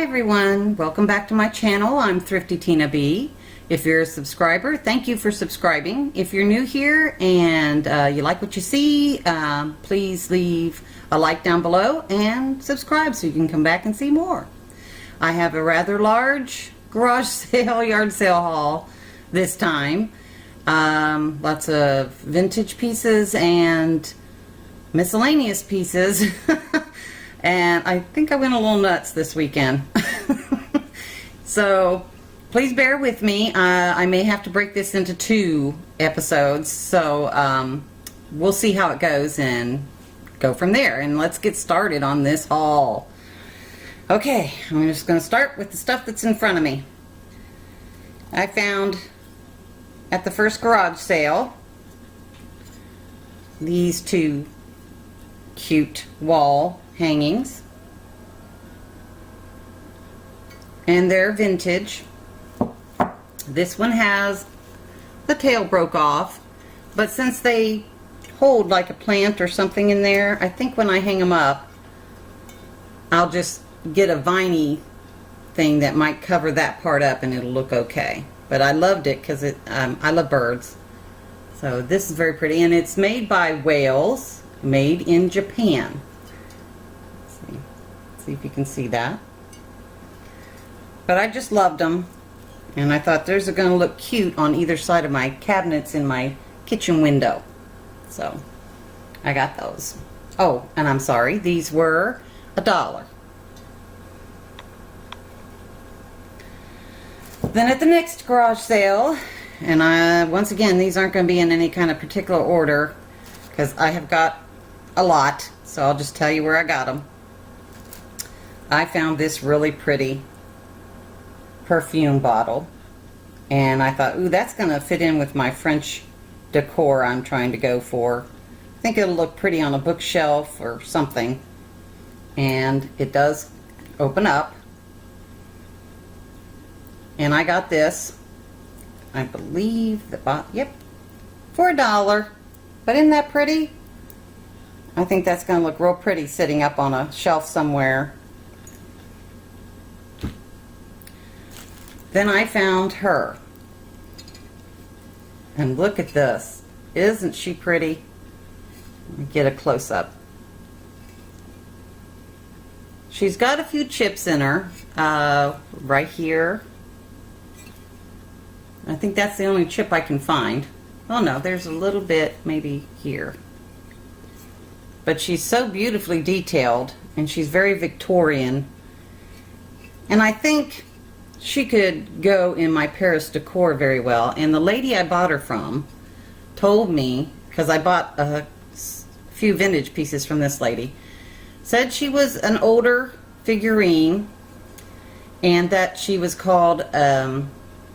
Hi everyone, welcome back to my channel. I'm Thrifty Tina B. If you're a subscriber, thank you for subscribing. If you're new here and you like what you see, please leave a like down below and subscribe so you can come back and see more. I have a rather large garage sale, yard sale haul this time. Lots of vintage pieces and miscellaneous pieces. And I think I went a little nuts this weekend. So please bear with me. I may have to break this into 2 episodes. So we'll see how it goes and go from there. And let's get started on this haul. Okay, I'm just going to start with the stuff that's in front of me. I found at the first garage sale these 2 cute wall hangings, and they're vintage. This one has the tail broke off, but since they hold like a plant or something in there, I think when I hang them up I'll just get a viney thing that might cover that part up and it'll look okay. But I loved it because I love birds. So this is very pretty, and it's made by Wales, made in Japan. See if you can see that. But I just loved them, and I thought those are going to look cute on either side of my cabinets in my kitchen window. So I got those. Oh, and I'm sorry, these were $1. Then at the next garage sale, and once again, these aren't going to be in any kind of particular order because I have got a lot, so I'll just tell you where I got them. I found this really pretty perfume bottle, and I thought, ooh, that's going to fit in with my French decor I'm trying to go for. I think it'll look pretty on a bookshelf or something. And it does open up. And I got this, I believe, yep, for $1. But isn't that pretty? I think that's going to look real pretty sitting up on a shelf somewhere. Then I found her. And look at this. Isn't she pretty? Let me get a close-up. She's got a few chips in her. Right here. I think that's the only chip I can find. Oh no, there's a little bit maybe here. But she's so beautifully detailed, and she's very Victorian. And I think she could go in my Paris decor very well. And the lady I bought her from told me, because I bought a few vintage pieces from this lady, said she was an older figurine and that she was called a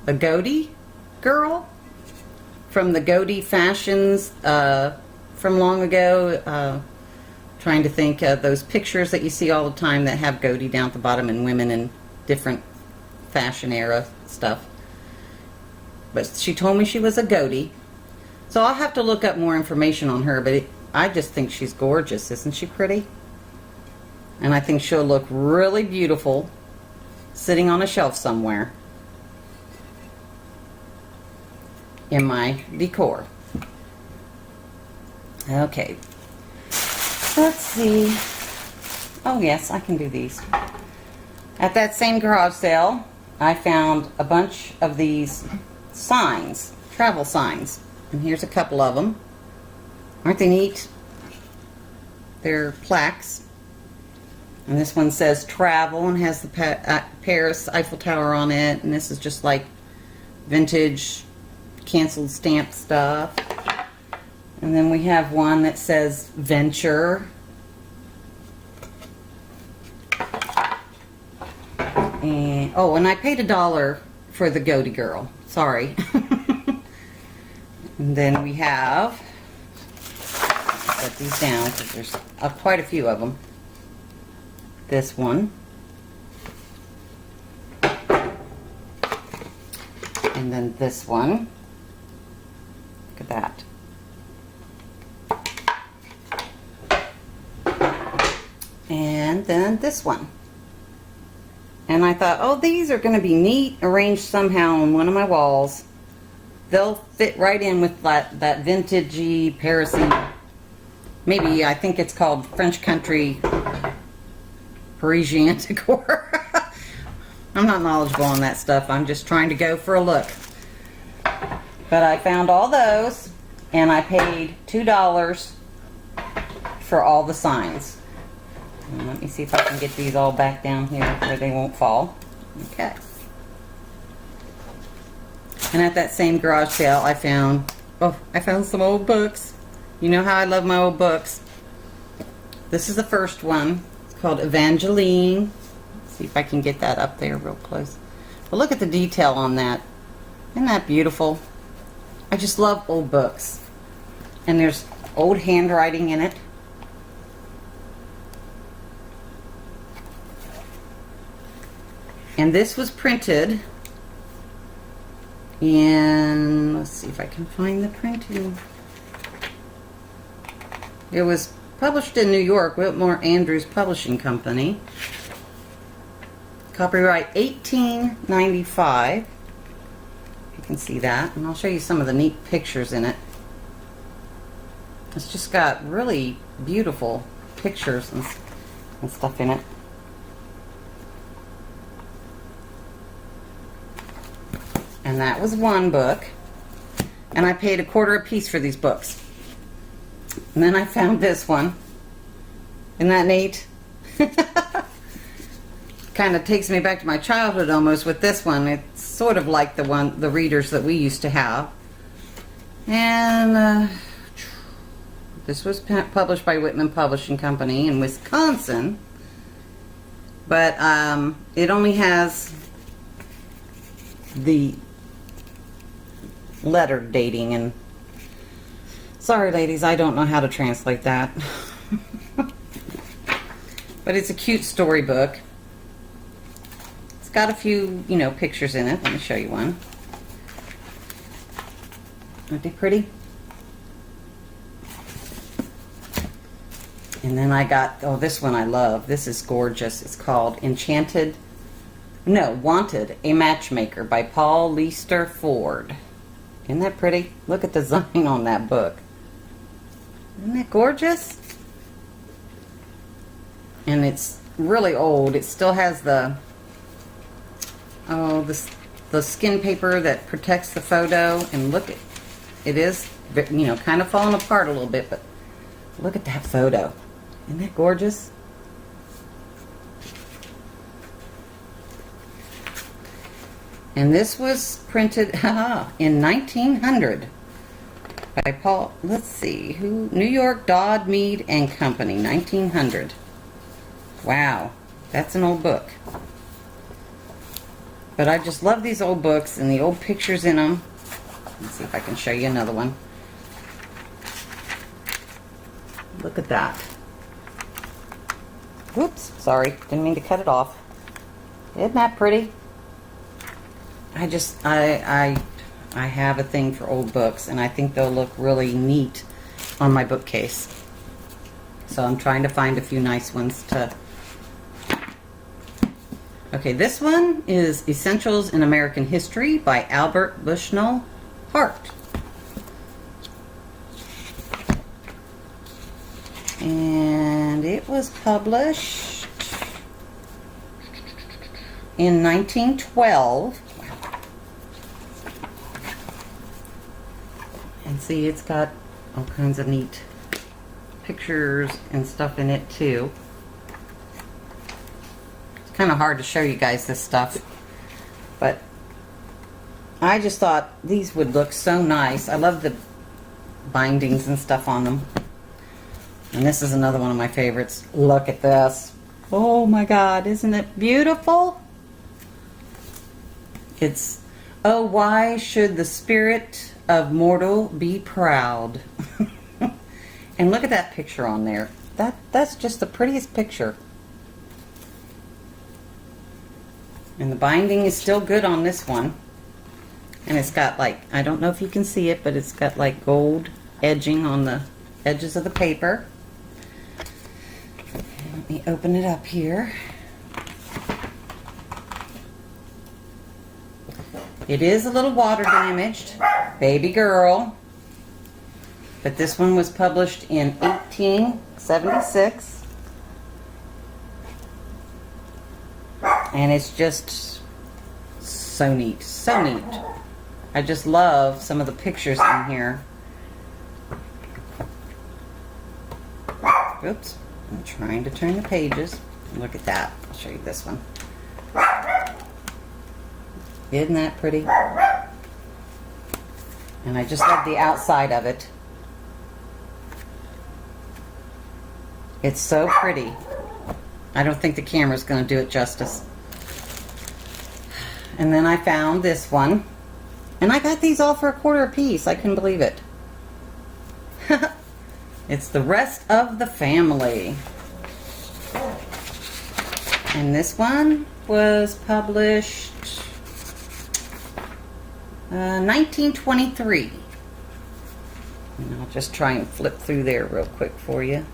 Godi girl from the Godi fashions from long ago. Trying to think of those pictures that you see all the time that have Godi down at the bottom and women in different fashion era stuff. But she told me she was a Godi. So I'll have to look up more information on her, but I just think she's gorgeous. Isn't she pretty? And I think she'll look really beautiful sitting on a shelf somewhere in my decor. Okay. Let's see. Oh yes, I can do these. At that same garage sale, I found a bunch of these signs, travel signs. And here's a couple of them. Aren't they neat? They're plaques. And this one says travel and has the Paris Eiffel Tower on it. And this is just like vintage canceled stamp stuff. And then we have one that says venture. And, oh, and I paid $1 for the Godi girl. Sorry. And then we have, set these down because there's quite a few of them. This one. And then this one. Look at that. And then this one. And I thought, oh, these are going to be neat, arranged somehow on one of my walls. They'll fit right in with that vintagey Parisy. Maybe, I think it's called French Country Parisian decor. I'm not knowledgeable on that stuff. I'm just trying to go for a look. But I found all those, and I paid $2 for all the signs. And let me see if I can get these all back down here where they won't fall. Okay. And at that same garage sale, I found some old books. You know how I love my old books. This is the first one. It's called Evangeline. Let's see if I can get that up there real close. But look at the detail on that. Isn't that beautiful? I just love old books. And there's old handwriting in it. And this was printed in, let's see if I can find the printing. It was published in New York, Whitmore Andrews Publishing Company. Copyright 1895. You can see that. And I'll show you some of the neat pictures in it. It's just got really beautiful pictures and stuff in it. And that was one book. And I paid $0.25 a piece for these books. And then I found this one. Isn't that neat? Kind of takes me back to my childhood almost with this one. It's sort of like the readers that we used to have. And this was published by Whitman Publishing Company in Wisconsin. But it only has the letter dating, and sorry ladies, I don't know how to translate that. But it's a cute storybook. It's got a few, pictures in it. Let me show you one. Aren't they pretty? And then I got, this one I love. This is gorgeous. It's called Wanted, a Matchmaker by Paul Leister Ford. Isn't that pretty? Look at the design on that book. Isn't that gorgeous? And it's really old. It still has the skin paper that protects the photo. And look at it is, kind of falling apart a little bit, but look at that photo. Isn't that gorgeous? And this was printed in 1900 by Paul, let's see, New York, Dodd, Mead and Company, 1900. Wow, that's an old book. But I just love these old books and the old pictures in them. Let's see if I can show you another one. Look at that. Whoops, sorry, didn't mean to cut it off. Isn't that pretty? I have a thing for old books, and I think they'll look really neat on my bookcase. So I'm trying to find a few nice ones to... Okay, this one is Essentials in American History by Albert Bushnell Hart. And it was published in 1912. And see, it's got all kinds of neat pictures and stuff in it too. It's kind of hard to show you guys this stuff, but I just thought these would look so nice. I love the bindings and stuff on them. And this is another one of my favorites. Look at this. Oh my God, isn't it beautiful? It's, oh, why should the spirit of mortal be proud? And look at that picture on there. That's just the prettiest picture. And the binding is still good on this one. And it's got like, I don't know if you can see it, but it's got like gold edging on the edges of the paper. Let me open it up here. It is a little water damaged. Baby girl. But this one was published in 1876. And it's just so neat. So neat. I just love some of the pictures in here. Oops. I'm trying to turn the pages. Look at that. I'll show you this one. Isn't that pretty? And I just love the outside of it. It's so pretty. I don't think the camera's going to do it justice. And then I found this one. And I got these all for $1 a piece. I couldn't believe it. It's The Rest of the Family. And this one was published 1923. And I'll just try and flip through there real quick for you.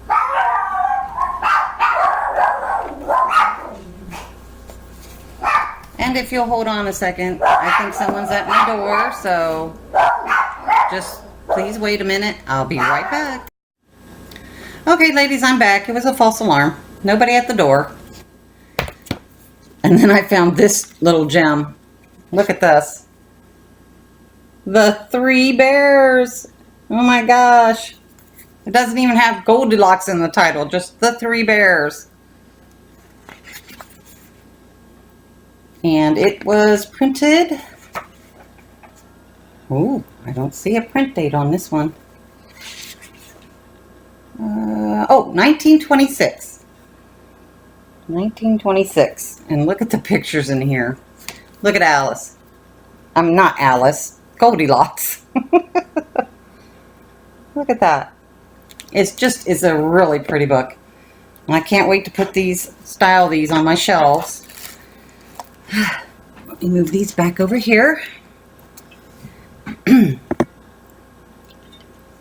And if you'll hold on a second, I think someone's at my door, so just please wait a minute. I'll be right back. Okay, ladies, I'm back. It was a false alarm. Nobody at the door. And then I found this little gem. Look at this. The 3 Bears. Oh my gosh. It doesn't even have Goldilocks in the title, just the 3 Bears. And it was printed. Ooh, I don't see a print date on this one. 1926. 1926. And look at the pictures in here. Look at Alice. I'm not Alice. Goldilocks. Look at that. It's a really pretty book. And I can't wait to put style these on my shelves. Let me move these back over here. Then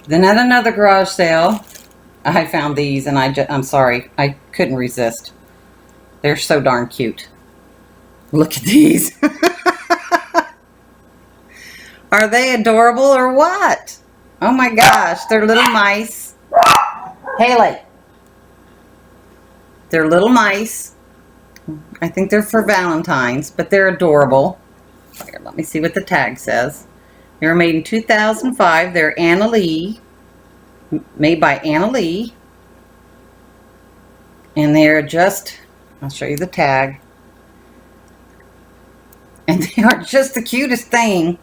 at another garage sale, I found these, and I'm sorry, I couldn't resist. They're so darn cute. Look at these. Are they adorable or what? Oh my gosh, they're little mice. Haley. They're little mice. I think they're for Valentine's, but they're adorable. Here, let me see what the tag says. They were made in 2005. They're Anna Lee. Made by Anna Lee. And they're just, I'll show you the tag. And they are just the cutest thing.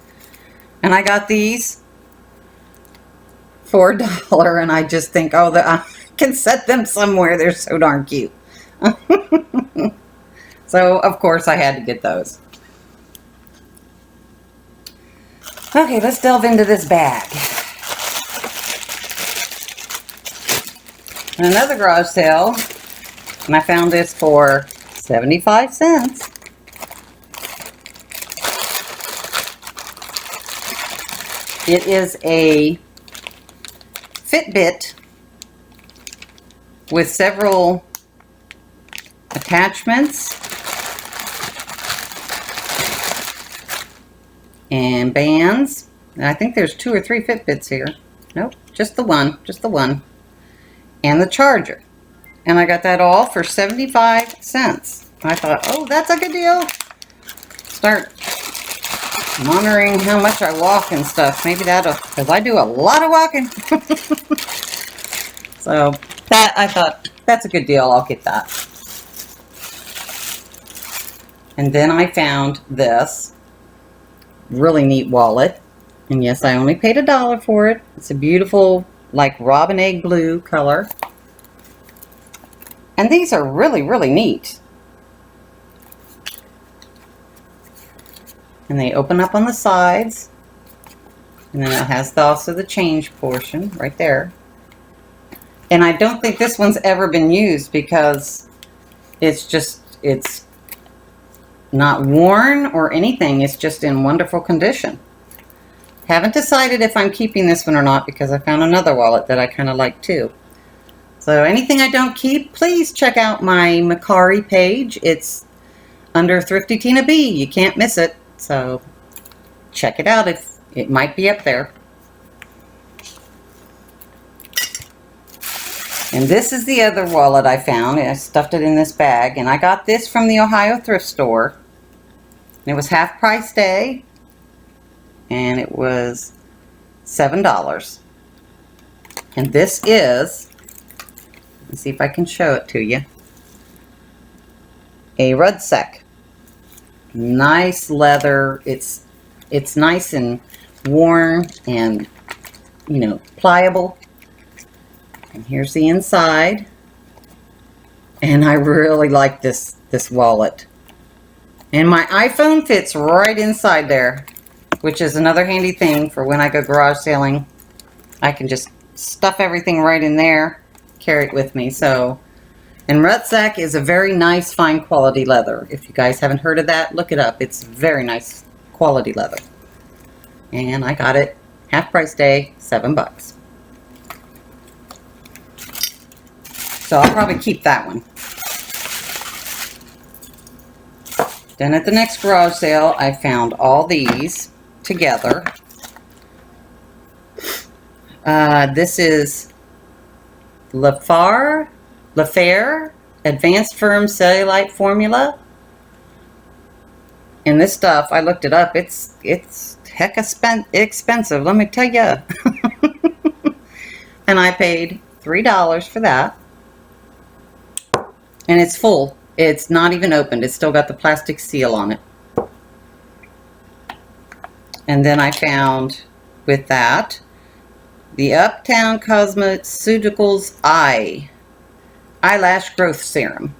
And I got these for $1, and I just think, oh, I can set them somewhere. They're so darn cute. So, of course, I had to get those. Okay, let's delve into this bag. Another garage sale, and I found this for 75 cents. It is a Fitbit with several attachments and bands. And I think there's 2 or 3 Fitbits here. Nope, just the one. And the charger. And I got that all for 75 cents. I thought, oh, that's a good deal. Start monitoring how much I walk and stuff. Maybe that'll, because I do a lot of walking. So that, I thought, that's a good deal. I'll get that. And then I found this really neat wallet. And yes, I only paid $1 for it. It's a beautiful, like, robin egg blue color. And these are really, really neat. And they open up on the sides. And then it has also the change portion right there. And I don't think this one's ever been used because it's not worn or anything. It's just in wonderful condition. Haven't decided if I'm keeping this one or not because I found another wallet that I kind of like too. So anything I don't keep, please check out my Macari page. It's under Thrifty Tina B. You can't miss it. So check it out if it might be up there. And this is the other wallet I found. I stuffed it in this bag, and I got this from the Ohio thrift store. It was half price day, and it was $7. And this is, let's see if I can show it to you, a rucksack. Nice leather. It's nice and worn and, you know, pliable. And here's the inside. And I really like this wallet. And my iPhone fits right inside there, which is another handy thing for when I go garage sailing. I can just stuff everything right in there, carry it with me. So, and rucksack is a very nice, fine quality leather. If you guys haven't heard of that, look it up. It's very nice quality leather. And I got it half price day, $7. So I'll probably keep that one. Then at the next garage sale, I found all these together. This is Lafair Advanced Firm Cellulite Formula. And this stuff, I looked it up, it's heck expensive, let me tell you. And I paid $3 for that. And it's full. It's not even opened. It's still got the plastic seal on it. And then I found with that the Uptown Cosmeceuticals Eyelash Growth Serum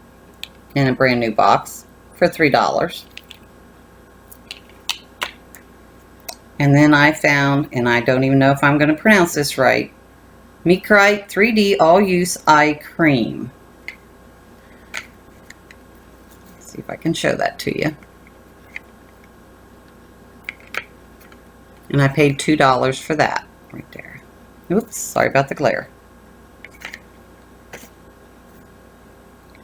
in a brand new box for $3. And then I found, and I don't even know if I'm going to pronounce this right, Mekrite 3D All-Use Eye Cream. Let's see if I can show that to you. And I paid $2 for that right there. Oops, sorry about the glare.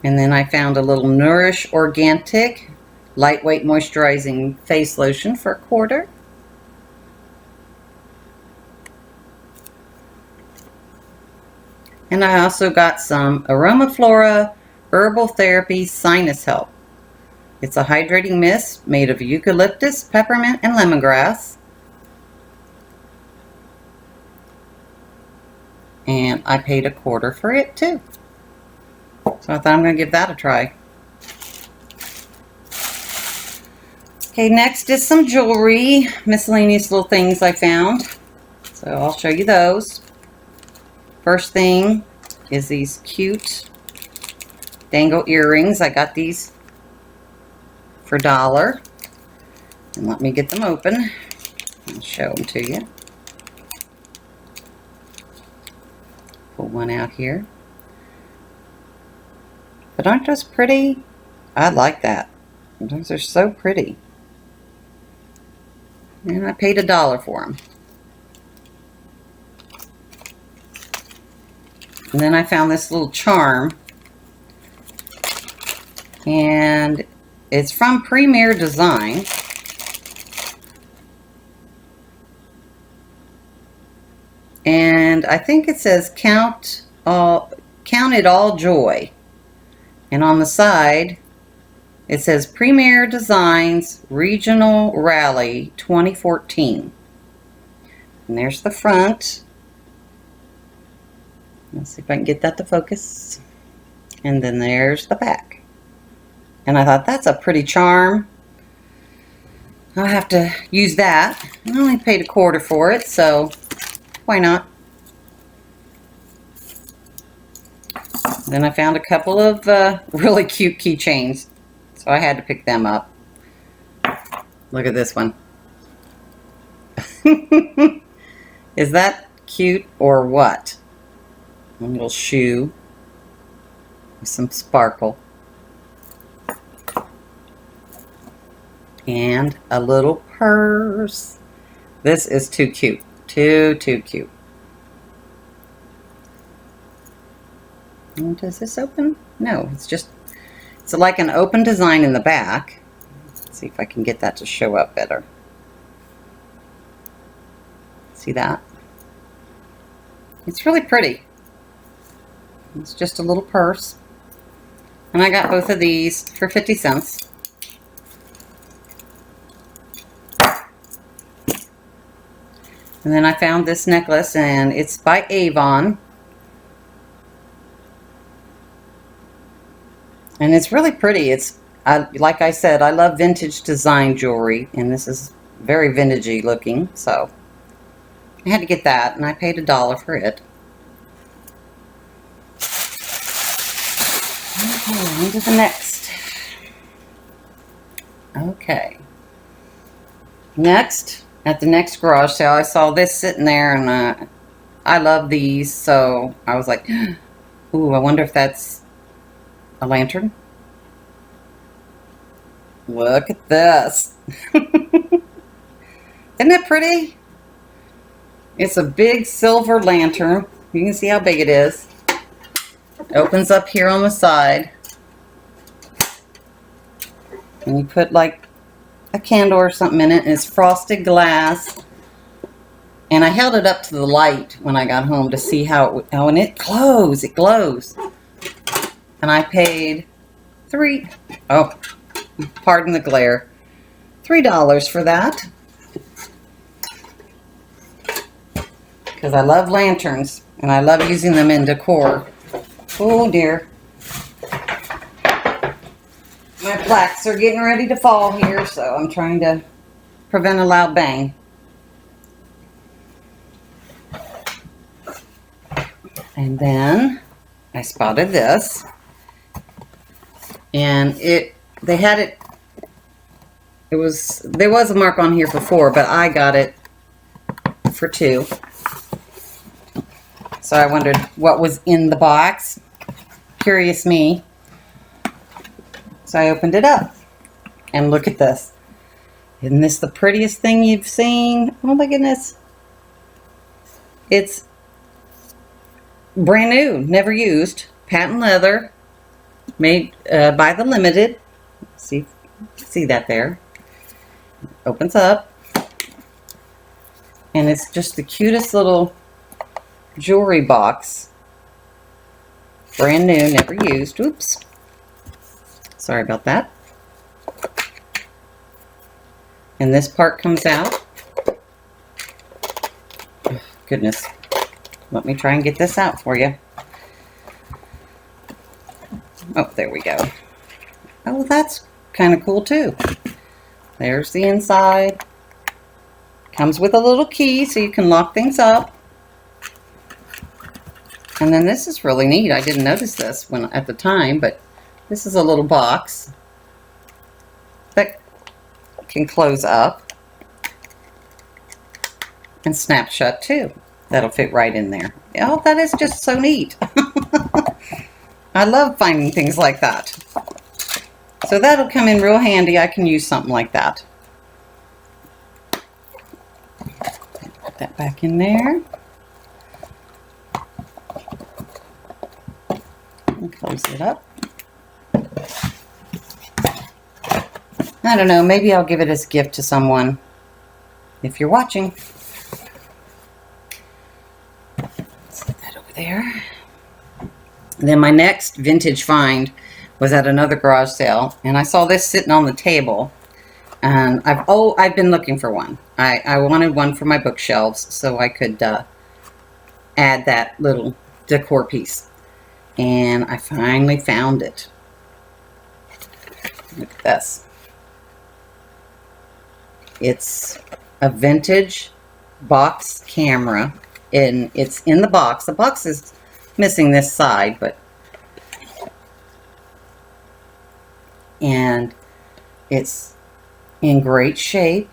And then I found a little Nourish Organic Lightweight Moisturizing Face Lotion for $1. And I also got some Aromaflora Herbal Therapy Sinus Help. It's a hydrating mist made of eucalyptus, peppermint, and lemongrass. And I paid $1 for it too. So I thought I'm going to give that a try. Okay, next is some jewelry, miscellaneous little things I found. So I'll show you those. First thing is these cute dangle earrings. I got these for $1. And let me get them open and show them to you. Pull one out here. But aren't those pretty? I like that. Those are so pretty. And I paid $1 for them. And then I found this little charm. And it's from Premier Design. And I think it says count it all joy. And on the side it says Premier Designs Regional Rally 2014. And there's the front. Let's see if I can get that to focus. And then there's the back. And I thought, that's a pretty charm. I'll have to use that. I only paid $1 for it, so why not? Then I found a couple of really cute keychains, so I had to pick them up. Look at this one. Is that cute or what? A little shoe with some sparkle. And a little purse. This is too cute. Too cute. And does this open? No, it's like an open design in the back. Let's see if I can get that to show up better. See that? It's really pretty. It's just a little purse. And I got both of these for 50 cents. And then I found this necklace, and it's by Avon. And it's really pretty. Like I said, I love vintage design jewelry, and this is very vintagey looking, so I had to get that, and I paid $1 for it. Okay, on to the next. Okay. Next. At the next garage sale, I saw this sitting there, and I love these, so I was like, ooh, I wonder if that's a lantern. Look at this. Isn't it pretty? It's a big silver lantern. You can see how big it is. It opens up here on the side. And you put like a candle or something in it, and it's frosted glass. And I held it up to the light when I got home to see how when it glows, it glows. And I paid pardon the glare, $3 for that. Because I love lanterns, and I love using them in decor. Oh dear. My plaques are getting ready to fall here, so I'm trying to prevent a loud bang. And then I spotted this, and there was a mark on here for $4, but I got it for $2. So I wondered what was in the box. Curious me. So I opened it up, and look at this. Isn't this the prettiest thing you've seen? Oh my goodness. It's brand new, never used, patent leather, made by the Limited. See that there? Opens up, and it's just the cutest little jewelry box. Brand new, never used. Oops. Sorry about that. And this part comes out. Oh, goodness. Let me try and get this out for you. Oh, there we go. Oh, that's kind of cool too. There's the inside. Comes with a little key so you can lock things up. And then this is really neat. I didn't notice this at the time, but this is a little box that can close up and snap shut too. That'll fit right in there. Oh, that is just so neat. I love finding things like that. So that'll come in real handy. I can use something like that. Put that back in there. And close it up. I don't know, maybe I'll give it as a gift to someone if you're watching. Set that over there. And then my next vintage find was at another garage sale, and I saw this sitting on the table, and I've been looking for one. I wanted one for my bookshelves so I could add that little decor piece, and I finally found it. Look at this. It's a vintage box camera, and it's in the box. The box is missing this side, and it's in great shape.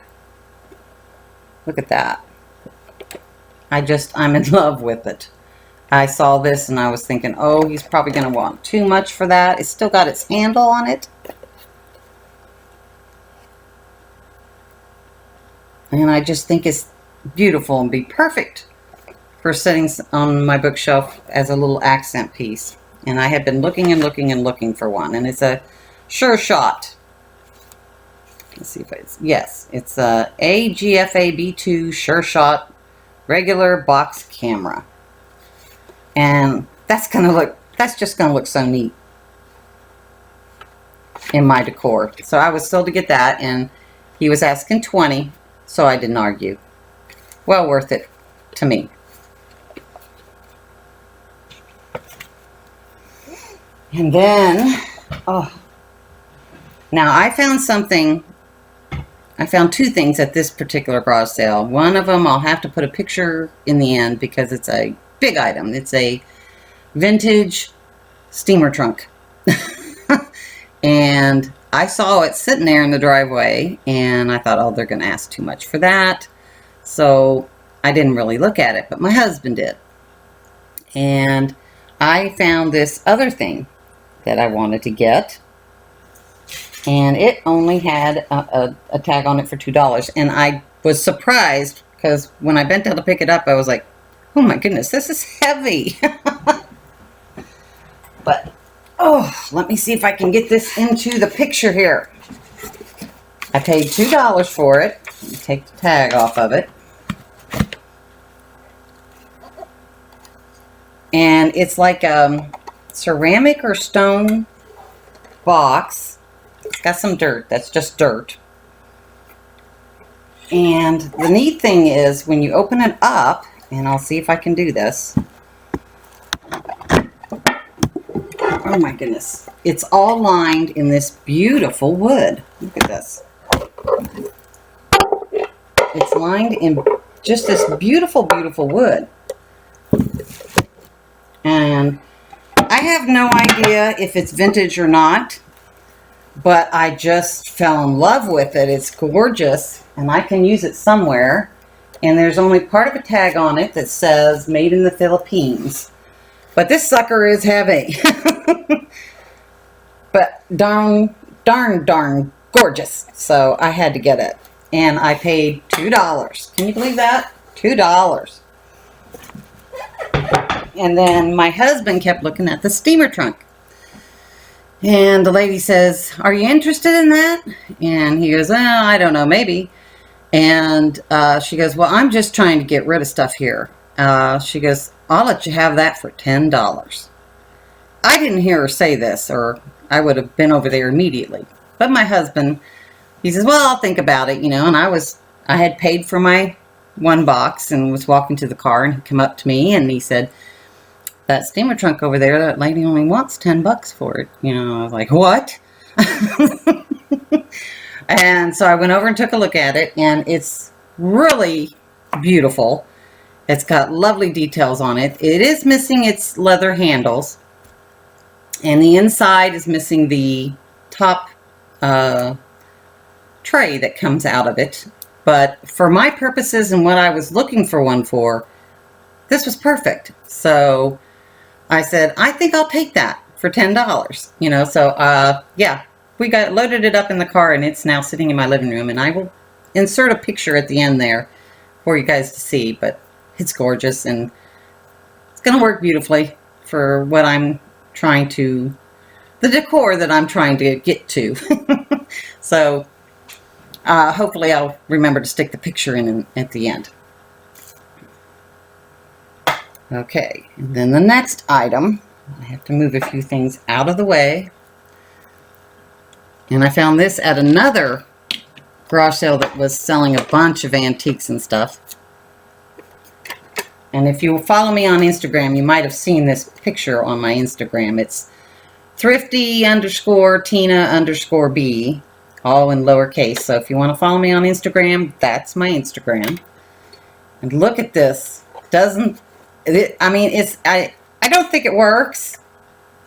Look at that. I'm in love with it. I saw this and I was thinking, oh, he's probably going to want too much for that. It's still got its handle on it. And I just think it's beautiful and be perfect for sitting on my bookshelf as a little accent piece. And I have been looking and looking and looking for one. And it's a Sure Shot. Let's see if it's, yes, it's a AGFA B2 Sure Shot regular box camera. And that's just gonna look so neat in my decor. So I was still to get that, and he was asking $20, so I didn't argue. Well worth it to me. And then, now I found two things at this particular garage sale. One of them I'll have to put a picture in the end because it's a big item. It's a vintage steamer trunk. And I saw it sitting there in the driveway, and I thought, oh, they're going to ask too much for that. So I didn't really look at it, but my husband did. And I found this other thing that I wanted to get, and it only had a tag on it for $2. And I was surprised because when I bent down to pick it up, I was like, oh my goodness, this is heavy. But let me see if I can get this into the picture here. I paid $2 for it. Let me take the tag off of it. And it's like a ceramic or stone box. It's got some dirt. That's just dirt. And the neat thing is when you open it up, and I'll see if I can do this. Oh my goodness. It's all lined in this beautiful wood. Look at this. It's lined in just this beautiful, beautiful wood. And I have no idea if it's vintage or not, but I just fell in love with it. It's gorgeous, and I can use it somewhere. And there's only part of a tag on it that says made in the Philippines. But this sucker is heavy. But darn gorgeous. So I had to get it. And I paid $2. Can you believe that? $2. And then my husband kept looking at the steamer trunk. And the lady says, are you interested in that? And he goes, I don't know, maybe. And she goes, well, I'm just trying to get rid of stuff here. She goes, I'll let you have that for $10. I didn't hear her say this, or I would have been over there immediately. But my husband, he says, well, I'll think about it, and I had paid for my one box and was walking to the car, and he came up to me and he said, that steamer trunk over there, that lady only wants $10 for it. I was like, what? And so I went over and took a look at it, and it's really beautiful. It's got lovely details on it. It is missing its leather handles, and the inside is missing the top tray that comes out of it. But for my purposes and what I was looking for one for, this was perfect. So I said, I think I'll take that for $10. So yeah, we loaded it up in the car, and it's now sitting in my living room, and I will insert a picture at the end there for you guys to see. But it's gorgeous, and it's going to work beautifully for what I'm trying to, the decor that I'm trying to get to. So hopefully I'll remember to stick the picture in at the end. Okay, and then the next item, I have to move a few things out of the way. And I found this at another garage sale that was selling a bunch of antiques and stuff. And if you follow me on Instagram, you might have seen this picture on my Instagram. It's thrifty_Tina_B, all in lowercase. So if you want to follow me on Instagram, that's my Instagram. And look at this. I don't think it works.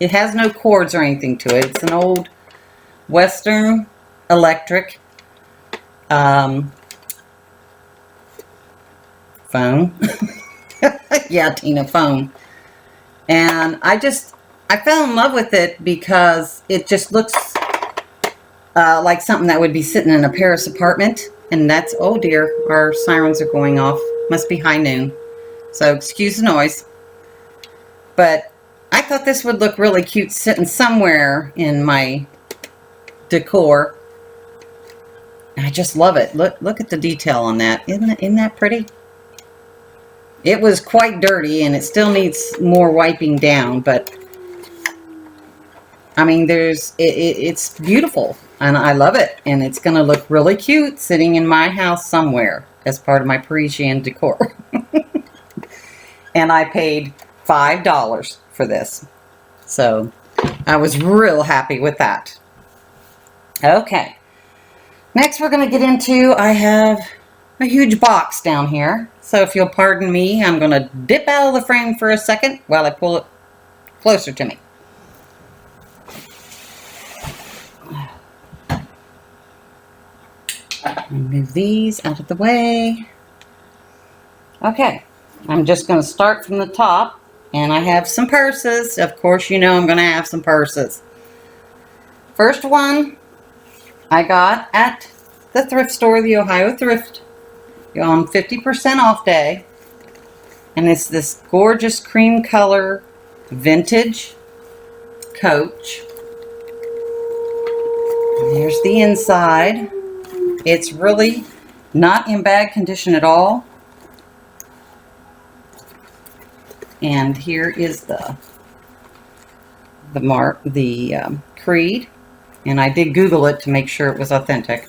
It has no cords or anything to it. It's an old Western electric phone. Yeah, Tina, phone. And I fell in love with it because it just looks like something that would be sitting in a Paris apartment. And that's, oh dear, our sirens are going off. Must be high noon. So excuse the noise. But I thought this would look really cute sitting somewhere in my decor. I just love it. Look at the detail on that. Isn't that pretty? It was quite dirty and it still needs more wiping down, but I mean, it's beautiful and I love it. And it's going to look really cute sitting in my house somewhere as part of my Parisian decor. And I paid $5 for this. So I was real happy with that. Okay. Next we're going to get into, I have a huge box down here. So if you'll pardon me, I'm going to dip out of the frame for a second while I pull it closer to me. Move these out of the way. Okay, I'm just going to start from the top, and I have some purses. Of course, you know I'm going to have some purses. First one I got at the thrift store, the Ohio Thrift, on 50% off day, and it's this gorgeous cream color vintage coach. And there's the inside. It's really not in bad condition at all. And here is the creed. And I did Google it to make sure it was authentic.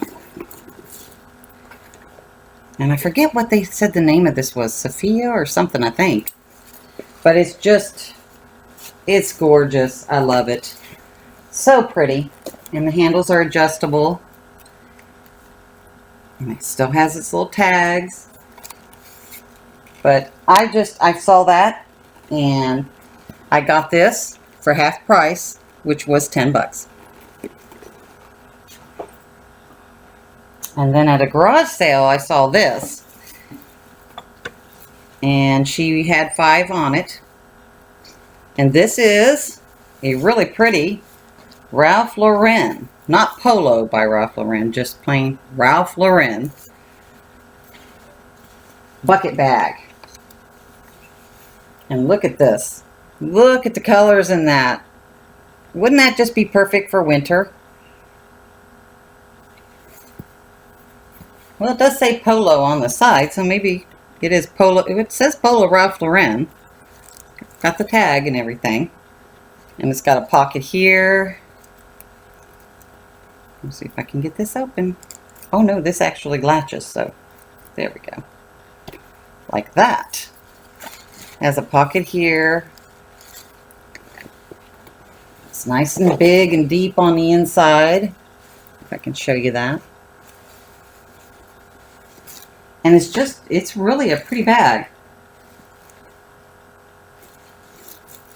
And I forget what they said the name of this was. Sophia or something, I think. But it's gorgeous. I love it. So pretty. And the handles are adjustable. And it still has its little tags. But I saw that and I got this for half price, which was 10 bucks. And then at a garage sale, I saw this. And she had 5 on it. And this is a really pretty Ralph Lauren. Not Polo by Ralph Lauren, just plain Ralph Lauren bucket bag. And look at this. Look at the colors in that. Wouldn't that just be perfect for winter? Well, it does say Polo on the side, so maybe it is Polo. It says Polo Ralph Lauren. Got the tag and everything. And it's got a pocket here. Let's see if I can get this open. Oh no, this actually latches, so there we go. Like that. Has a pocket here. It's nice and big and deep on the inside. If I can show you that. And it's really a pretty bag.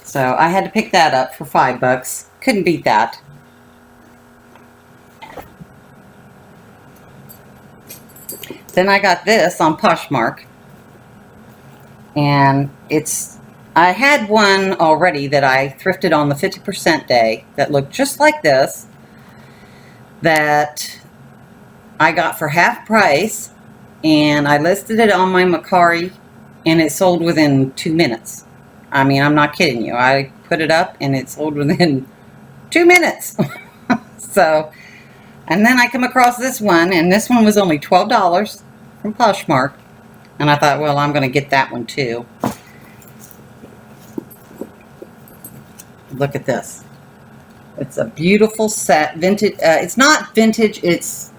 So I had to pick that up for 5 bucks. Couldn't beat that. Then I got this on Poshmark. And I had one already that I thrifted on the 50% day that looked just like this. That I got for half price. And I listed it on my Mercari. And it sold within 2 minutes. I mean, I'm not kidding you. I put it up and it sold within 2 minutes. So, and then I come across this one. And this one was only $12 from Poshmark. And I thought, well, I'm going to get that one too. Look at this. It's a beautiful set. Vintage. It's not vintage. It's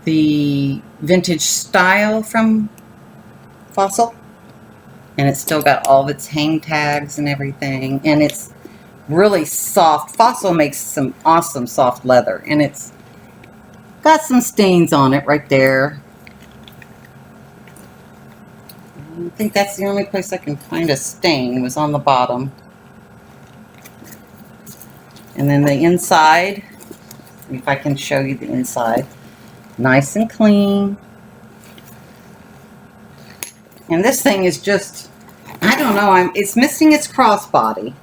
the vintage style from Fossil. And it's still got all of its hang tags and everything. And it's really soft. Fossil makes some awesome soft leather. And it's got some stains on it right there. I think that's the only place I can find a stain was on the bottom. And then the inside, if I can show you the inside, nice and clean. And this thing is just, I don't know, it's missing its crossbody.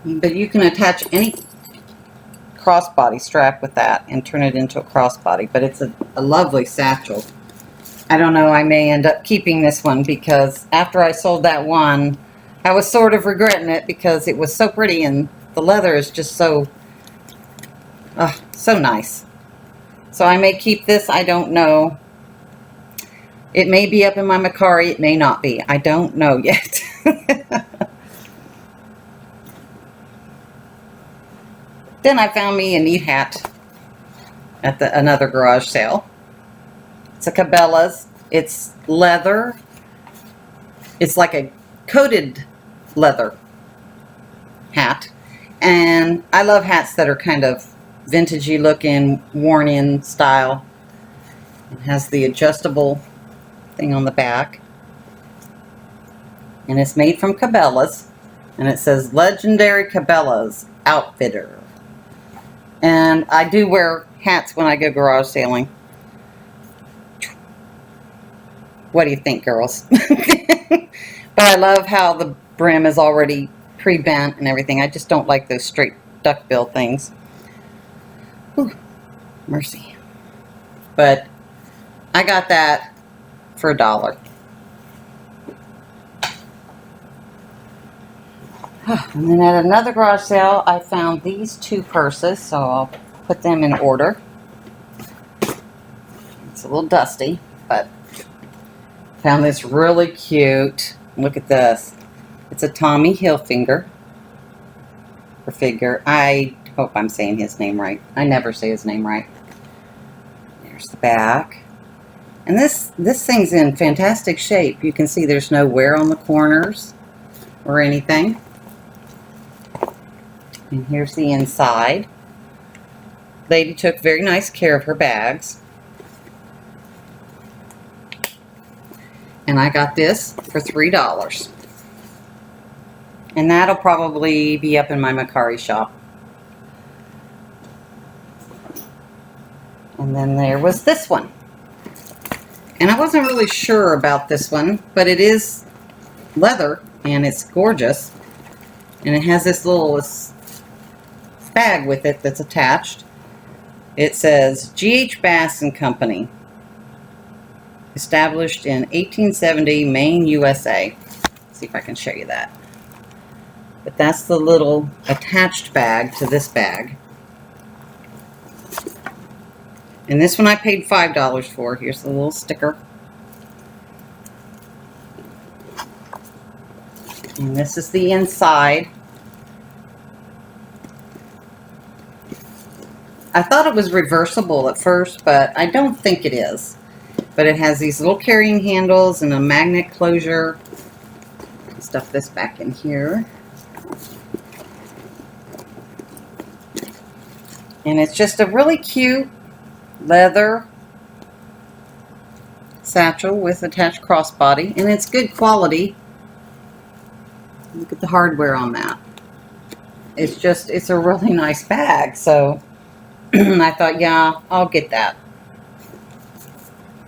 But you can attach any crossbody strap with that and turn it into a crossbody. But it's a lovely satchel. I don't know, I may end up keeping this one because after I sold that one, I was sort of regretting it because it was so pretty and the leather is just so nice. So I may keep this, I don't know. It may be up in my Macari, it may not be. I don't know yet. Then I found me a neat hat at another garage sale. It's a Cabela's. It's leather. It's like a coated leather hat. And I love hats that are kind of vintagey looking, worn in style. It has the adjustable thing on the back. And it's made from Cabela's. And it says Legendary Cabela's Outfitter. And I do wear hats when I go garage sailing. What do you think, girls? But I love how the brim is already pre-bent and everything. I just don't like those straight duckbill things. Whew, mercy. But I got that for $1. And then at another garage sale, I found these 2 purses, so I'll put them in order. It's a little dusty, but found this really cute. Look at this. It's a Tommy Hilfiger or figure. I hope I'm saying his name right. I never say his name right. There's the back. And this thing's in fantastic shape. You can see there's no wear on the corners or anything. And here's the inside. Lady took very nice care of her bags. And I got this for $3. And that'll probably be up in my Macari shop. And then there was this one. And I wasn't really sure about this one, but it is leather and it's gorgeous. And it has this little bag with it that's attached. It says G.H. Bass and Company. Established in 1870, Maine, USA. Let's see if I can show you that. But that's the little attached bag to this bag. And this one I paid $5 for. Here's the little sticker. And this is the inside. I thought it was reversible at first, but I don't think it is. But it has these little carrying handles and a magnet closure. Stuff this back in here. And it's just a really cute leather satchel with attached crossbody. And it's good quality. Look at the hardware on that. It's a really nice bag. So I thought, yeah, I'll get that.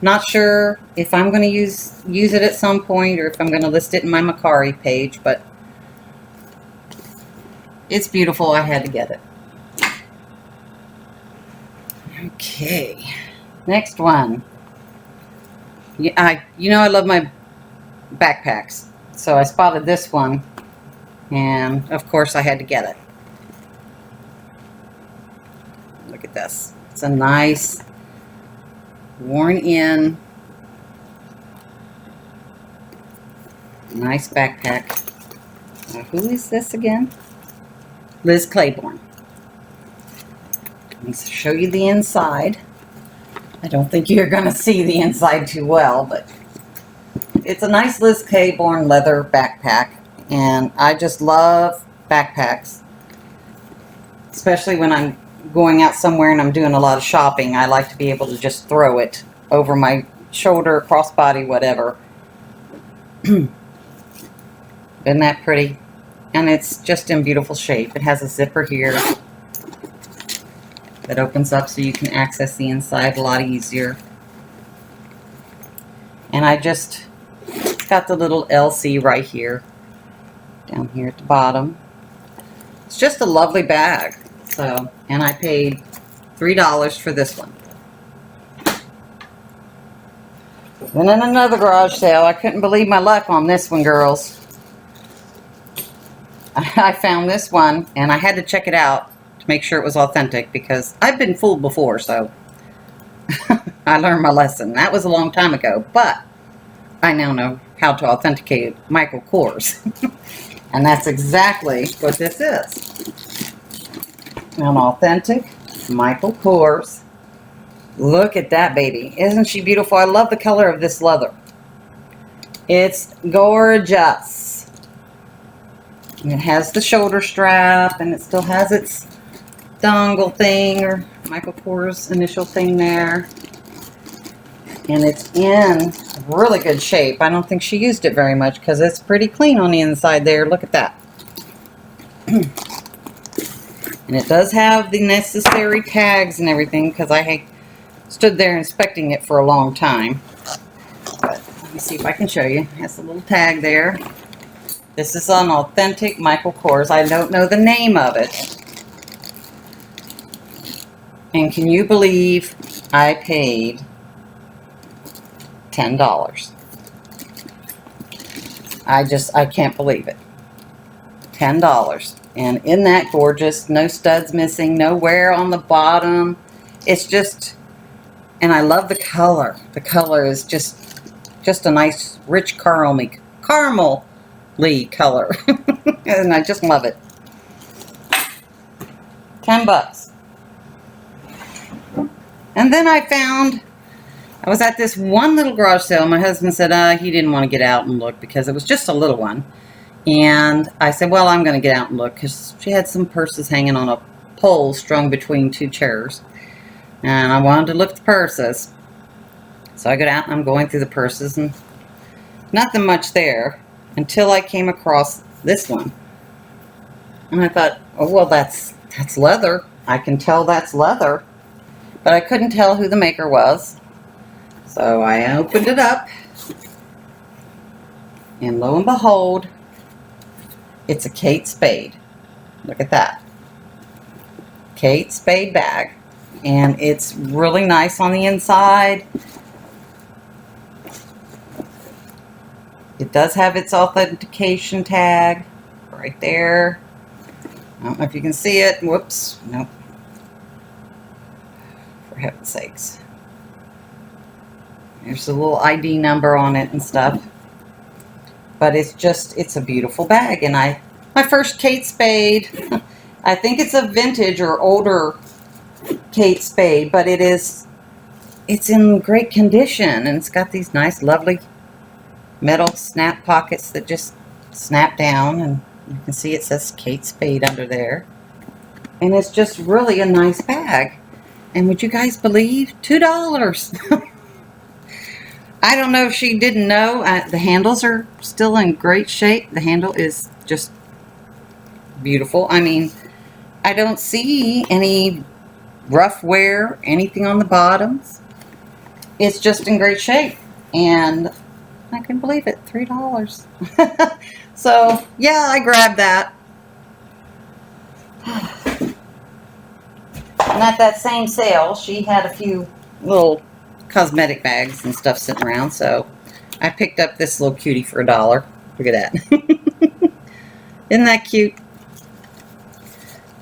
Not sure if I'm going to use it at some point or if I'm going to list it in my Macari page, but it's beautiful. I had to get it. Okay, next one. Yeah, I love my backpacks, so I spotted this one, and of course I had to get it. Look at this. It's a nice, worn-in, nice backpack. Now, who is this again? Liz Claiborne. Let me show you the inside. I don't think you're going to see the inside too well, but it's a nice Liz Claiborne leather backpack, and I just love backpacks, especially when I'm going out somewhere and I'm doing a lot of shopping. I like to be able to just throw it over my shoulder, crossbody, whatever. Isn't that pretty? And it's just in beautiful shape. It has a zipper here that opens up so you can access the inside a lot easier. And I just got the little LC right here, down here at the bottom. It's just a lovely bag. So, and I paid $3 for this one. Then in another garage sale, I couldn't believe my luck on this one, girls. I found this one, and I had to check it out to make sure it was authentic, because I've been fooled before, so I learned my lesson. That was a long time ago, but I now know how to authenticate Michael Kors. And that's exactly what this is. An authentic Michael Kors. Look at that baby. Isn't she beautiful? I love the color of this leather. It's gorgeous. And it has the shoulder strap, and it still has its dongle thing, or Michael Kors initial thing there. And it's in really good shape. I don't think she used it very much because it's pretty clean on the inside there. Look at that. And it does have the necessary tags and everything because I stood there inspecting it for a long time. But let me see if I can show you. It has a little tag there. This is an authentic Michael Kors. I don't know the name of it. And can you believe I paid $10? I can't believe it. $10. And isn't that gorgeous? No studs missing, no wear on the bottom. It's just, and I love the color. The color is just a nice rich caramel-y color. And I just love it. $10. And then I was at this one little garage sale. My husband said he didn't want to get out and look because it was just a little one. And I said, well, I'm going to get out and look because she had some purses hanging on a pole strung between two chairs. And I wanted to look at the purses. So I got out and I'm going through the purses and nothing much there until I came across this one. And I thought, oh, well, that's leather. I can tell that's leather. But I couldn't tell who the maker was. So I opened it up. And lo and behold, it's a Kate Spade. Look at that. Kate Spade bag. And it's really nice on the inside. It does have its authentication tag right there. I don't know if you can see it. Whoops. Nope. For heaven's sakes. There's a little ID number on it and stuff. But it's a beautiful bag. And my first Kate Spade, I think it's a vintage or older Kate Spade, but it's in great condition. And it's got these nice, lovely metal snap pockets that just snap down. And you can see it says Kate Spade under there. And it's just really a nice bag. And would you guys believe? $2. I don't know if she didn't know. The handles are still in great shape. The handle is just beautiful. I mean, I don't see any rough wear, anything on the bottoms. It's just in great shape. And I can believe it, $3. So, yeah, I grabbed that. And at that same sale, she had a few little cosmetic bags and stuff sitting around, so I picked up this little cutie for $1. Look at that. Isn't that cute?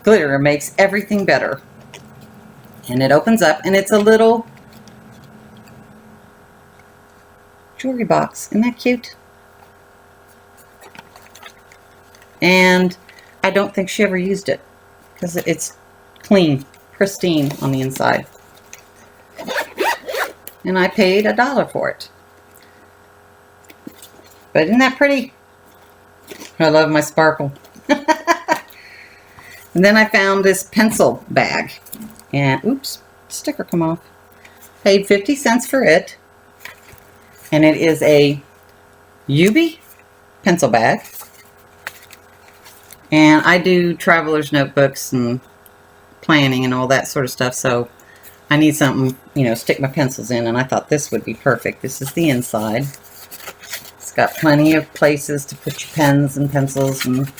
Glitter makes everything better. And it opens up, and it's a little jewelry box. Isn't that cute? And I don't think she ever used it because it's clean, pristine on the inside. And I paid $1 for it. But isn't that pretty? I love my sparkle. And then I found this pencil bag. And, oops, sticker come off. Paid 50 cents for it. And it is a UB pencil bag. And I do traveler's notebooks and planning and all that sort of stuff. So I need something, stick my pencils in, and I thought this would be perfect. This is the inside. It's got plenty of places to put your pens and pencils and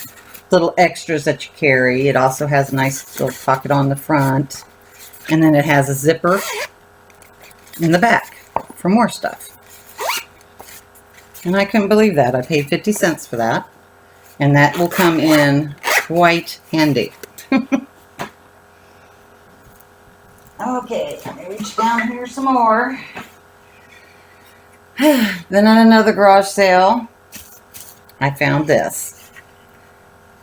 little extras that you carry. It also has a nice little pocket on the front. And then it has a zipper in the back for more stuff. And I couldn't believe that. I paid 50 cents for that. And that will come in quite handy. Okay, let me reach down here some more. Then at another garage sale, I found this.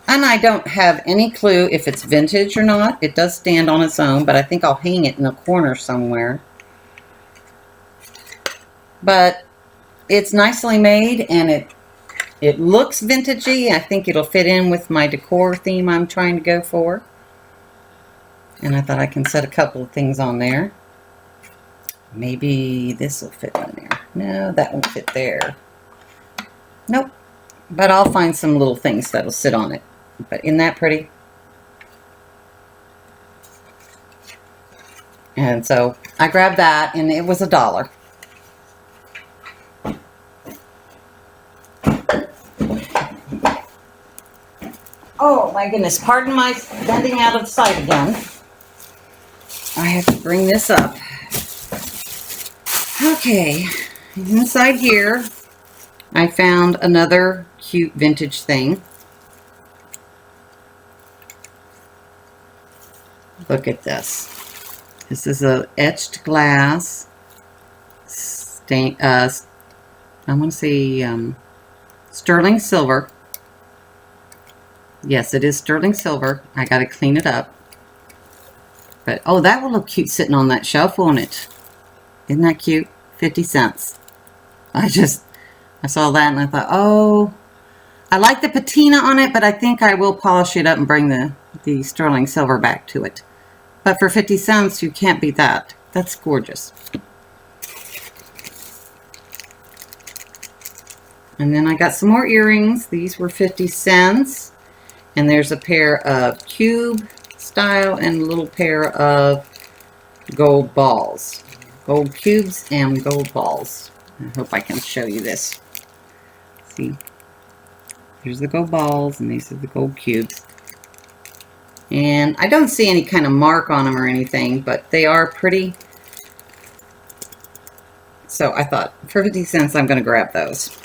And I don't have any clue if it's vintage or not. It does stand on its own, but I think I'll hang it in a corner somewhere. But it's nicely made, and it looks vintagey. I think it'll fit in with my decor theme I'm trying to go for. And I thought I can set a couple of things on there. Maybe this will fit in there. No, that won't fit there. Nope. But I'll find some little things that'll sit on it. But isn't that pretty? And so I grabbed that, and it was $1. Oh my goodness, pardon my bending out of sight again. I have to bring this up. Okay, inside here I found another cute vintage thing. Look at this. This is a etched glass stain, I want to say sterling silver. Yes, it is sterling silver. I got to clean it up. But, oh, that will look cute sitting on that shelf, won't it? Isn't that cute? 50 cents. I saw that and I thought, oh, I like the patina on it, but I think I will polish it up and bring the sterling silver back to it. But for 50 cents, you can't beat that. That's gorgeous. And then I got some more earrings. These were 50 cents. And there's a pair of cube style and a little pair of gold balls. Gold cubes and gold balls. I hope I can show you this. See? Here's the gold balls and these are the gold cubes. And I don't see any kind of mark on them or anything, but they are pretty. So I thought, for 50 cents, I'm going to grab those.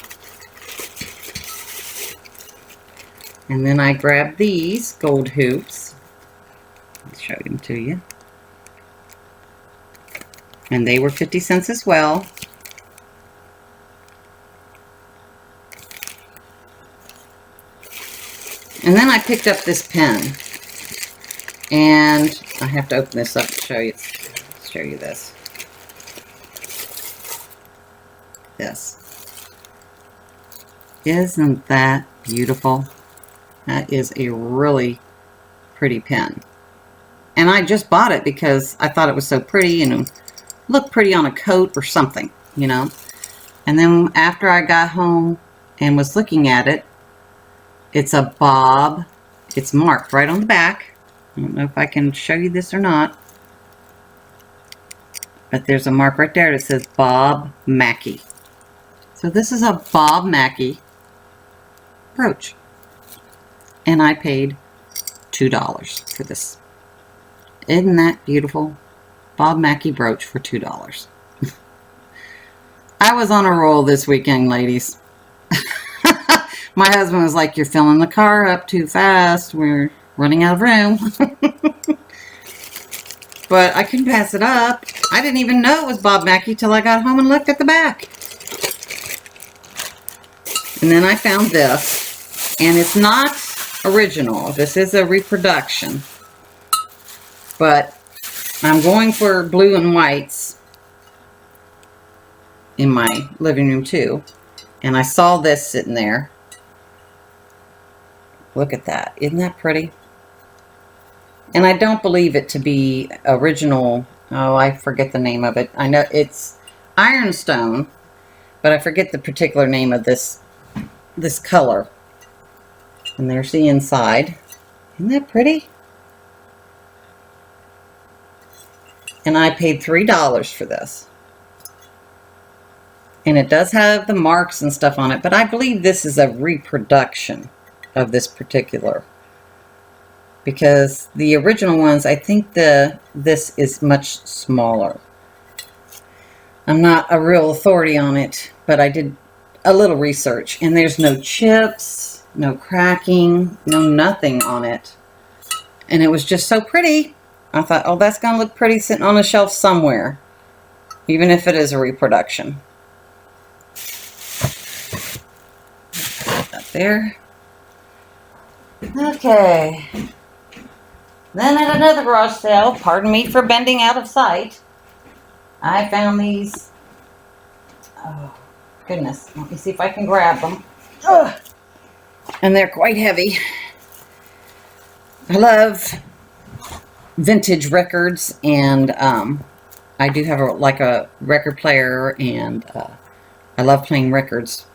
And then I grabbed these gold hoops. I'll show them to you. And they were 50 cents as well. And then I picked up this pen. And I have to open this up to show you this. This. Isn't that beautiful? That is a really pretty pen. And I just bought it because I thought it was so pretty and it looked pretty on a coat or something, you know. And then after I got home and was looking at it, it's a Bob. It's marked right on the back. I don't know if I can show you this or not. But there's a mark right there that says Bob Mackie. So this is a Bob Mackie brooch. And I paid $2 for this. Isn't that beautiful? Bob Mackie brooch for $2. I was on a roll this weekend, ladies. My husband was like, you're filling the car up too fast. We're running out of room. But I couldn't pass it up. I didn't even know it was Bob Mackie till I got home and looked at the back. And then I found this. And it's not original. This is a reproduction. But I'm going for blue and whites in my living room too. And I saw this sitting there. Look at that. Isn't that pretty? And I don't believe it to be original. Oh, I forget the name of it. I know it's ironstone, but I forget the particular name of this color. And there's the inside. Isn't that pretty? And I paid $3 for this. And it does have the marks and stuff on it, but I believe this is a reproduction of this particular. Because the original ones, I think this is much smaller. I'm not a real authority on it, but I did a little research. And there's no chips. No cracking, no nothing on it. And it was just so pretty. I thought, oh, that's going to look pretty sitting on a shelf somewhere. Even if it is a reproduction. there. Okay. Then at another garage sale, pardon me for bending out of sight, I found these. Oh, goodness. Let me see if I can grab them. Ugh. And they're quite heavy. I love vintage records, and I do have a record player, and I love playing records.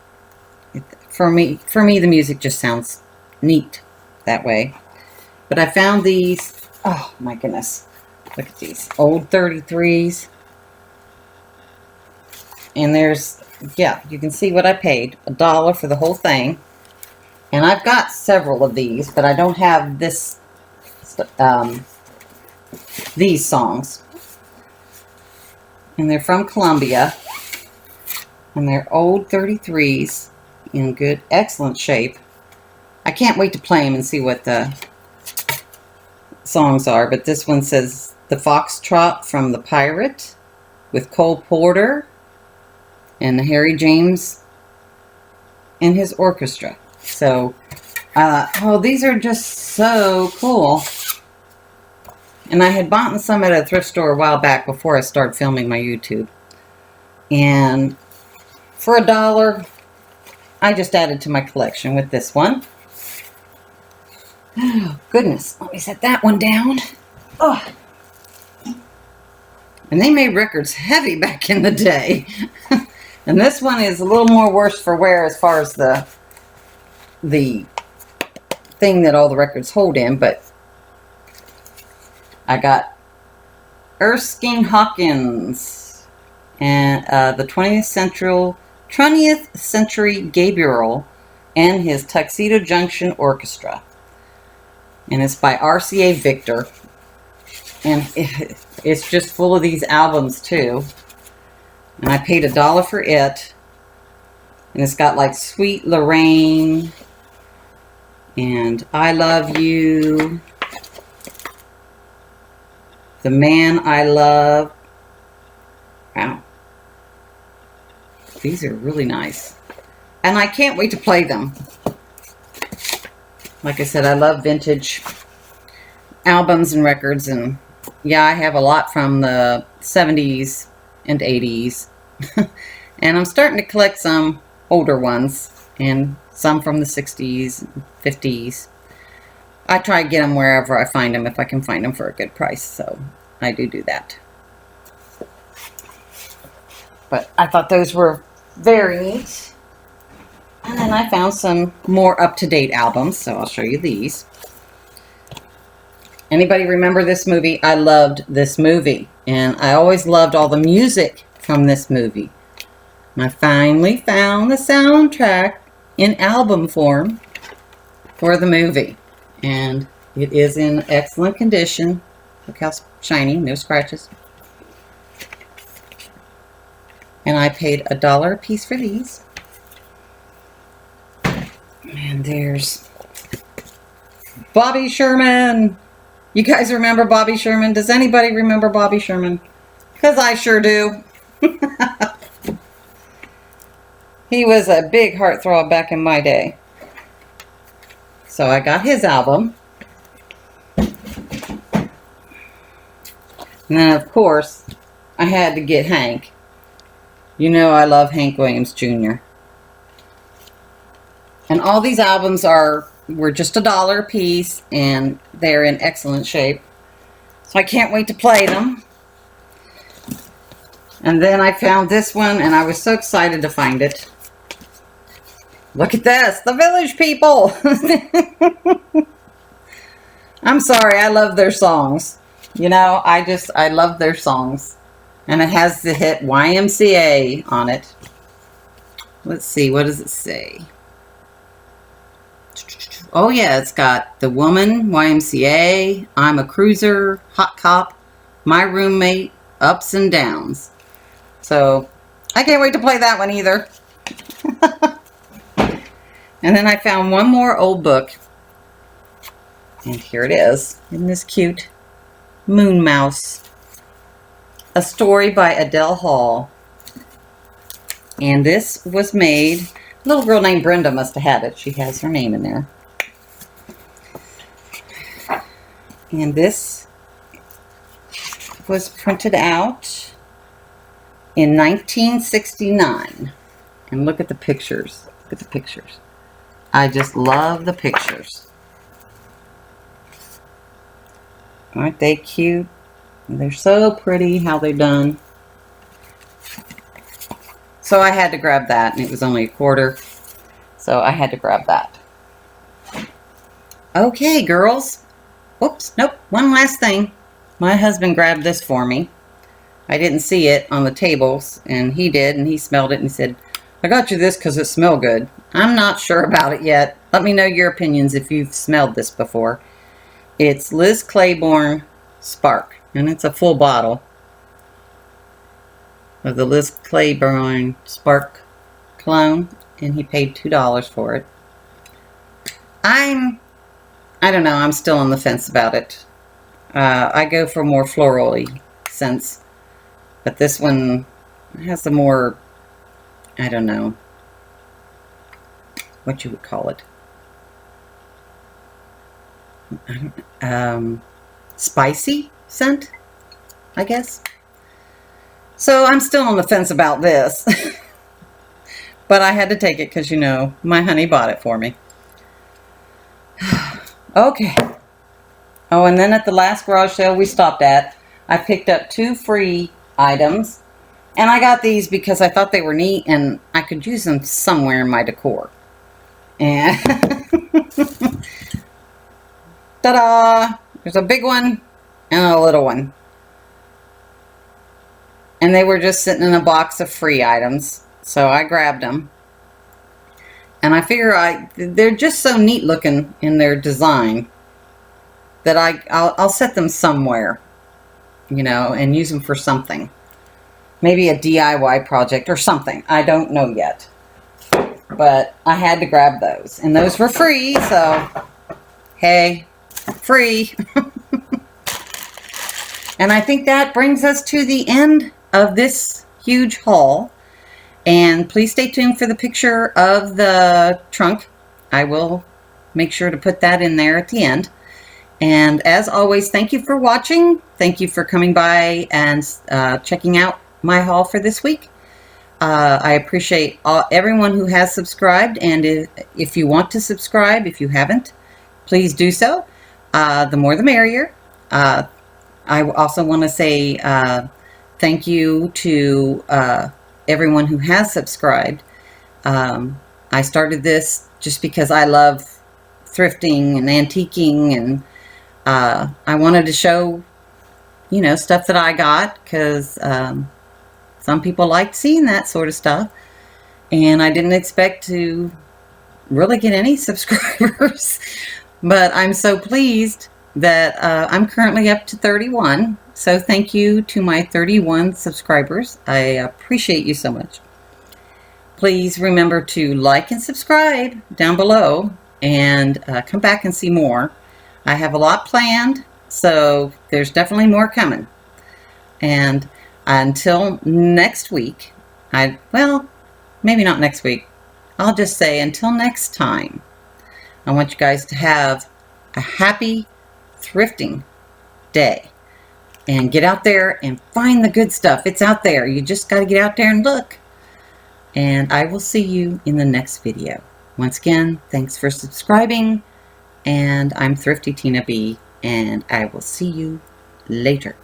For me, the music just sounds neat that way. But I found these. Oh my goodness! Look at these old 33s, and yeah, you can see what I paid, $1 for the whole thing. And I've got several of these, but I don't have these songs. And they're from Columbia, and they're old 33s in good, excellent shape. I can't wait to play them and see what the songs are, but this one says The Foxtrot from the Pirate with Cole Porter and Harry James and his orchestra. So, oh, these are just so cool. And I had bought some at a thrift store a while back before I started filming my YouTube. And for $1, I just added to my collection with this one. Oh, goodness. Let me set that one down. Oh. And they made records heavy back in the day. And this one is a little more worse for wear as far as the thing that all the records hold in, but I got Erskine Hawkins and the 20th Century Gabriel and his Tuxedo Junction Orchestra. And it's by RCA Victor. And it's just full of these albums too. And I paid $1 for it. And it's got like Sweet Lorraine and I Love You, The Man I Love. Wow. These are really nice. And I can't wait to play them. Like I said, I love vintage albums and records. And yeah, I have a lot from the 70s and 80s. And I'm starting to collect some older ones. And some from the 60s and 50s. I try to get them wherever I find them, if I can find them for a good price. So I do that. But I thought those were very neat. And then I found some more up-to-date albums, so I'll show you these. Anybody remember this movie? I loved this movie. And I always loved all the music from this movie. And I finally found the soundtrack in album form for the movie. And it is in excellent condition. Look how shiny, no scratches. And I paid $1 a piece for these. And there's Bobby Sherman. You guys remember Bobby Sherman? Does anybody remember Bobby Sherman? Because I sure do. He was a big heartthrob back in my day. So I got his album. And then, of course, I had to get Hank. You know I love Hank Williams Jr. And all these albums were just $1 a piece, and they're in excellent shape. So I can't wait to play them. And then I found this one, and I was so excited to find it. Look at this, The Village People. I'm sorry, I love their songs. You know, I love their songs. And it has the hit YMCA on it. Let's see, what does it say? Oh yeah, it's got The Woman, YMCA, I'm a Cruiser, Hot Cop, My Roommate, Ups and Downs. So, I can't wait to play that one either. And then I found one more old book. And here it is. Isn't this cute? Moon Mouse. A story by Adele Hall. And this was made Little girl named Brenda must have had it. She has her name in there. And this was printed out in 1969. And look at the pictures. Look at the pictures. I just love the pictures. Aren't they cute? They're so pretty how they're done. So I had to grab that, and it was only $1. So I had to grab that. Okay, girls. Oops, nope. One last thing. My husband grabbed this for me. I didn't see it on the tables, and he did, and he smelled it and he said, I got you this because it smells good. I'm not sure about it yet. Let me know your opinions if you've smelled this before. It's Liz Claiborne Spark, and it's a full bottle of the Liz Claiborne Spark cologne, and he paid $2 for it. I don't know, I'm still on the fence about it. I go for more floral-y scents, but this one has a more, I don't know what you would call it. Spicy scent, I guess. So I'm still on the fence about this. But I had to take it because, you know, my honey bought it for me. Okay. Oh, and then at the last garage sale we stopped at, I picked up 2 free items. And I got these because I thought they were neat and I could use them somewhere in my decor. And ta-da! There's a big one and a little one. And they were just sitting in a box of free items. So I grabbed them. And I figure they're just so neat looking in their design that I'll set them somewhere, you know, and use them for something. Maybe a DIY project or something. I don't know yet. But I had to grab those. And those were free, so hey, free. And I think that brings us to the end of this huge haul. And please stay tuned for the picture of the trunk. I will make sure to put that in there at the end. And as always, thank you for watching. Thank you for coming by and checking out my haul for this week. I appreciate everyone who has subscribed. And if you want to subscribe, if you haven't, please do so. The more the merrier. I also want to say thank you to everyone who has subscribed. I started this just because I love thrifting and antiquing, and I wanted to show, you know, stuff that I got, because some people like seeing that sort of stuff, and I didn't expect to really get any subscribers. But I'm so pleased that I'm currently up to 31. So thank you to my 31 subscribers. I appreciate you so much. Please remember to like and subscribe down below, and come back and see more. I have a lot planned, so there's definitely more coming. And until next week, well, maybe not next week. I'll just say until next time, I want you guys to have a happy thrifting day. And get out there and find the good stuff. It's out there. You just got to get out there and look. And I will see you in the next video. Once again, thanks for subscribing. And I'm Thrifty Tina B. And I will see you later.